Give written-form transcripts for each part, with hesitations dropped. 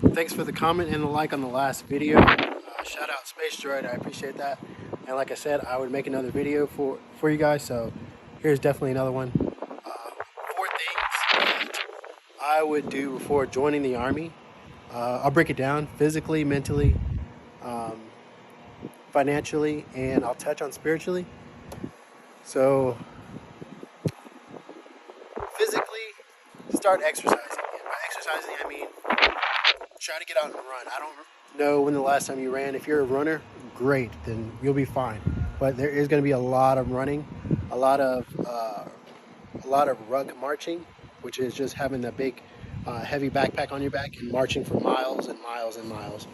Thanks for the comment and the like on the last video. Shout out Space Droid, I appreciate that. And like I said, I would make another video for you guys. So here's definitely another one. 4 things that I would do before joining the army. I'll break it down physically, mentally, um, financially, and I'll touch on spiritually. So physically, start exercising. And by exercising, I mean try to get out and run. I don't know when the last time you ran. If you're a runner, great, then you'll be fine. But there is going to be a lot of running, a lot of rug marching, which is just having the big, heavy backpack on your back and marching for miles and miles and miles.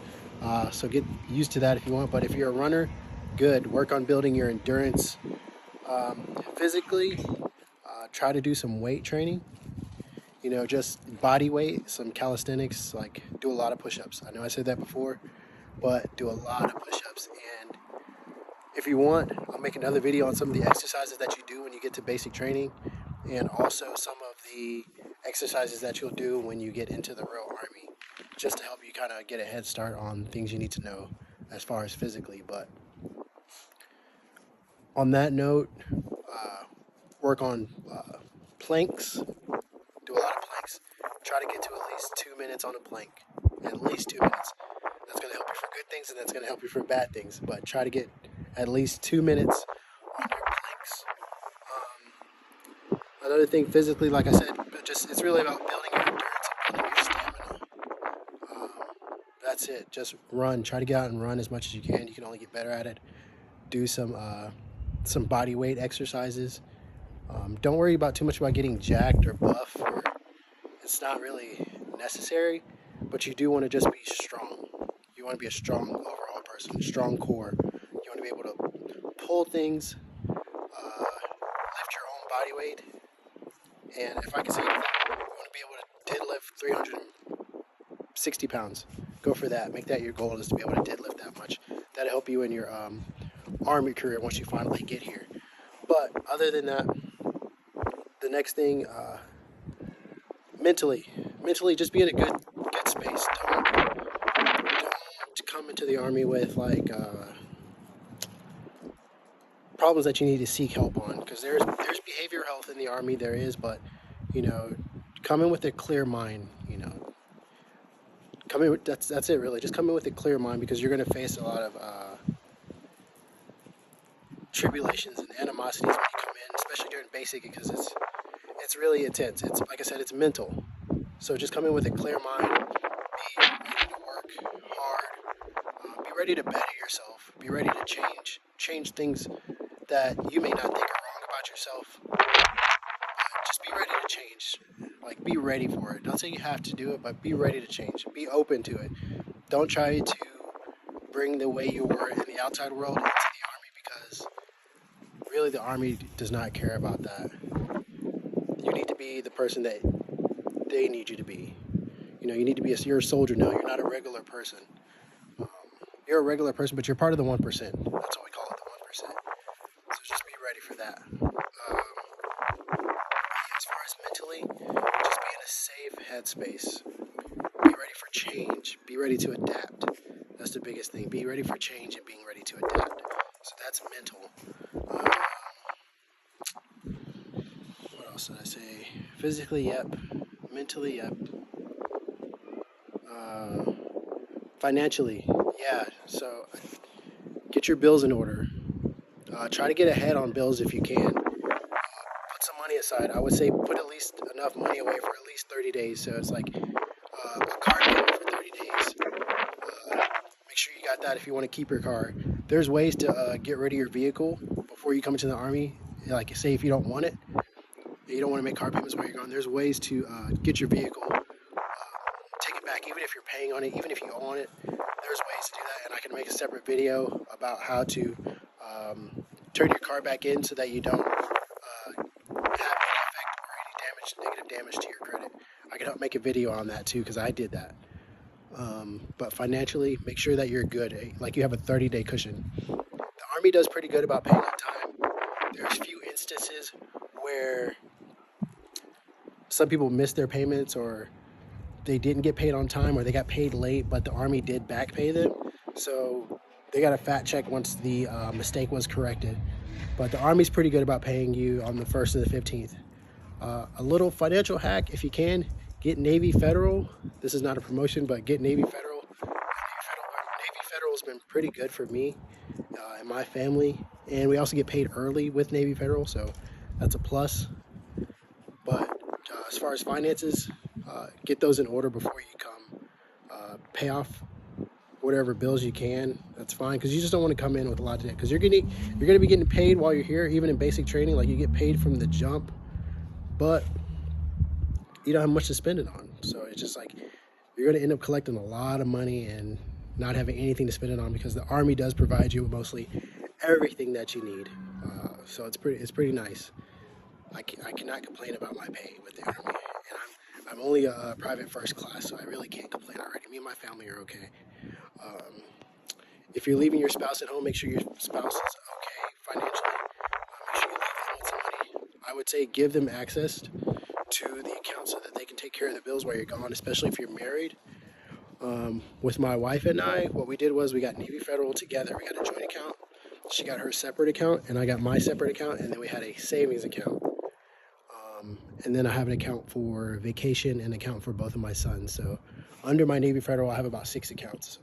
So get used to that if you want. But if you're a runner, good. Work on building your endurance. Physically, try to do some weight training. Just body weight, some calisthenics, like do a lot of push-ups. I know I said that before, but do a lot of push-ups. And if you want, I'll make another video on some of the exercises that you do when you get to basic training, and also some of the exercises that you'll do when you get into the real army, just to help you kind of get a head start on things you need to know as far as physically. But on that note, work on planks. Do a lot of planks. Try to get to at least 2 minutes on a plank. At least 2 minutes. That's going to help you for good things, and that's going to help you for bad things. But try to get at least 2 minutes on your planks. Another thing physically, like I said, it's really about building your endurance and building your stamina. Um, that's it. Just run. Try to get out and run as much as you can. You can only get better at it. Do some body weight exercises. Don't worry about too much about getting jacked or buff. It's not really necessary, but you do want to just be strong. You want to be a strong overall person, strong core. You want to be able to pull things, lift your own body weight. And if I can say anything, you want to be able to deadlift 360 pounds. Go for that. Make that your goal, is to be able to deadlift that much. That'll help you in your army career once you finally get here. But other than that, the next thing, mentally, just be in a good space. Don't come into the army with problems that you need to seek help on, because there's behavioral health in the army. There is, but come in with a clear mind. Come in with, that's it really. Just come in with a clear mind, because you're going to face a lot of tribulations and animosities when you come in, especially during basic, because it's really intense. It's like I said, it's mental. So just come in with a clear mind. Be ready to work hard. Be ready to better yourself. Be ready to change things that you may not think are wrong about yourself. Just be ready to change. Like, be ready for it. Don't say you have to do it, but be ready to change. Be open to it. Don't try to bring the way you were in the outside world into the army, because really the army does not care about that. You need to be the person that they need you to be. You need to be you're a soldier now. You're not a regular person. You're a regular person, but you're part of the 1%. That's what we call it, the 1%. So just be ready for that. As far as mentally, just be in a safe headspace. Be ready for change. Be ready to adapt. That's the biggest thing. Be ready for change and being ready to adapt. So that's mental. What else did I say? Physically, yep. Mentally, yep. Financially, yeah. So get your bills in order. Try to get ahead on bills if you can. Put some money aside. I would say put at least enough money away for at least 30 days. So it's like a car payment for 30 days. Make sure you got that if you want to keep your car. There's ways to get rid of your vehicle before you come into the army. Like, say if you don't want it, you don't want to make car payments while you're gone, there's ways to get your vehicle, take it back, even if you're paying on it, even if you own it. There's ways to do that, and I can make a separate video about how to turn your car back in so that you don't have any effect or any negative damage to your credit. I can help make a video on that too, because I did that. But financially, make sure that you're good, like you have a 30-day cushion. The Army does pretty good about paying on time. There's few instances where some people miss their payments, or they didn't get paid on time or they got paid late, but the Army did back pay them. So they got a fat check once the mistake was corrected. But the Army's pretty good about paying you on the 1st and the 15th. A little financial hack, if you can, get Navy Federal. This is not a promotion, but get Navy Federal. Navy Federal has been pretty good for me and my family. And we also get paid early with Navy Federal, so that's a plus. But as far as finances, get those in order before you come. Pay off whatever bills you can. That's fine, because you just don't want to come in with a lot of debt, because you're gonna be getting paid while you're here, even in basic training. Like, you get paid from the jump, but you don't have much to spend it on. So it's just like you're going to end up collecting a lot of money and not having anything to spend it on, because the Army does provide you with mostly everything that you need. So it's pretty nice. I cannot complain about my pay with the Army, and I'm only a private first class, so I really can't complain already. Me and my family are okay. If you're leaving your spouse at home, make sure your spouse is okay financially. Make sure you leave them with some money. I would say give them access to the account so that they can take care of the bills while you're gone, especially if you're married. With my wife and I, what we did was we got Navy Federal together. We got a joint account. She got her separate account, and I got my separate account, and then we had a savings account. And then I have an account for vacation and an account for both of my sons. So under my Navy Federal, I have about 6 accounts.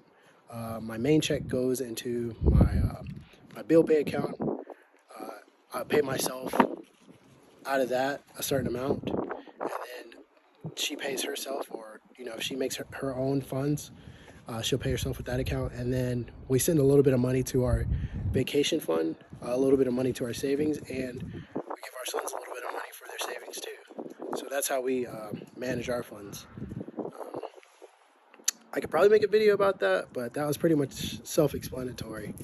My main check goes into my bill pay account. I pay myself out of that a certain amount, and then she pays herself, or if she makes her own funds, she'll pay herself with that account. And then we send a little bit of money to our vacation fund, a little bit of money to our savings, and we give our sons a little bit of money for their savings too. So that's how we manage our funds. I could probably make a video about that, but that was pretty much self-explanatory.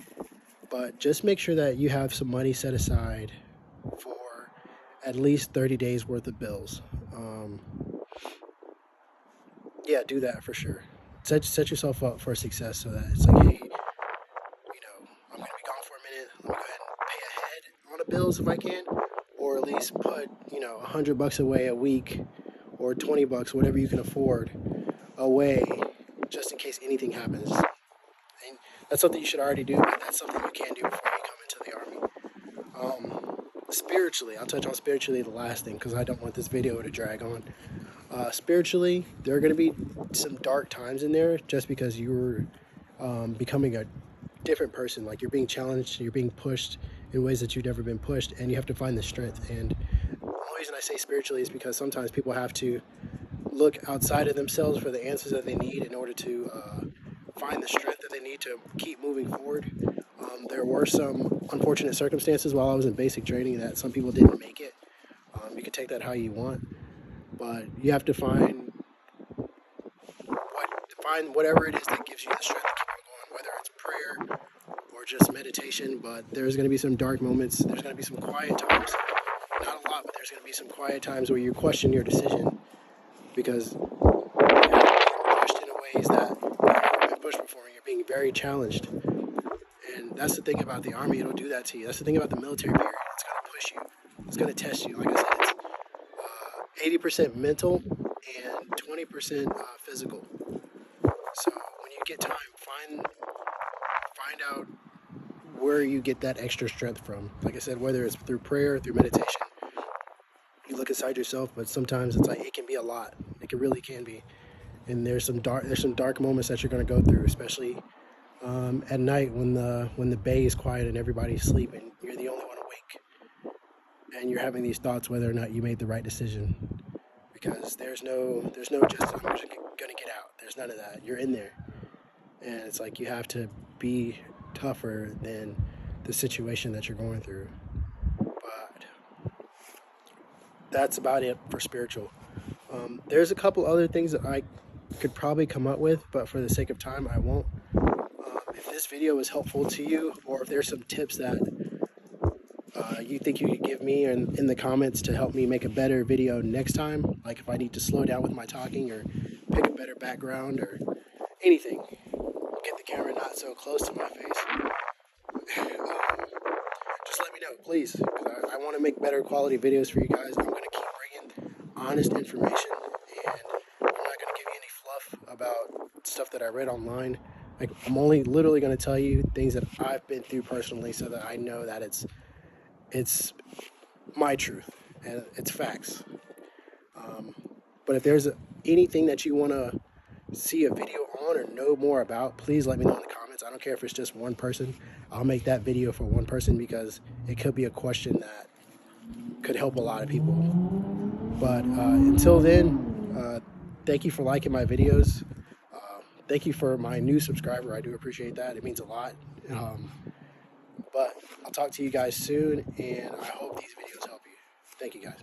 But just make sure that you have some money set aside for at least 30 days worth of bills. Yeah, do that for sure. Set yourself up for success, so that it's like, hey, I'm going to be gone for a minute. Let me go ahead and pay ahead on the bills if I can, or at least put, $100 away a week, or $20, whatever you can afford, away, just in case anything happens. And that's something you should already do, but that's something you can do before you come into the Army. Spiritually, I'll touch on spiritually the last thing, because I don't want this video to drag on. Spiritually, there are going to be some dark times in there, just because you're becoming a different person. Like, you're being challenged, you're being pushed in ways that you've never been pushed, and you have to find the strength. And the only reason I say spiritually is because sometimes people have to look outside of themselves for the answers that they need in order to find the strength that they need to keep moving forward. There were some unfortunate circumstances while I was in basic training that some people didn't make it. You can take that how you want, but you have to find whatever it is that gives you the strength to keep on going, whether it's prayer or just meditation. But there's going to be some dark moments. There's going to be some quiet times. Not a lot, but there's going to be some quiet times where you question your decision, because you're being pushed in ways that you've never been pushed before, and you're being very challenged. And that's the thing about the Army. It'll do that to you. That's the thing about the military period. It's going to push you. It's going to test you. Like I said, it's 80% mental and 20% physical. So when you get time, find out where you get that extra strength from. Like I said, whether it's through prayer, through meditation, you look inside yourself. But sometimes it's like, it can be a lot. It really can be. And there's some dark moments that you're going to go through, especially at night when the bay is quiet and everybody's sleeping. You're the only one awake, and you're having these thoughts whether or not you made the right decision. Because there's no just, I'm just gonna get out. There's none of that. You're in there, and it's like you have to be tougher than the situation that you're going through. But that's about it for spiritual. There's a couple other things that I could probably come up with, but for the sake of time, I won't. If this video was helpful to you, or if there's some tips that you think you could give me in the comments to help me make a better video next time, like if I need to slow down with my talking, or pick a better background, or anything, get the camera not so close to my face, just let me know, please, because I want to make better quality videos for you guys. I'm going to keep bringing honest information, and I'm not going to give you any stuff that I read online. Like, I'm only literally going to tell you things that I've been through personally, so that I know that it's my truth and it's facts. But if there's anything that you want to see a video on or know more about, please let me know in the comments. I don't care if it's just one person. I'll make that video for one person because it could be a question that could help a lot of people. But until then, thank you for liking my videos. Thank you for my new subscriber. I do appreciate that. It means a lot. But I'll talk to you guys soon, and I hope these videos help you. Thank you, guys.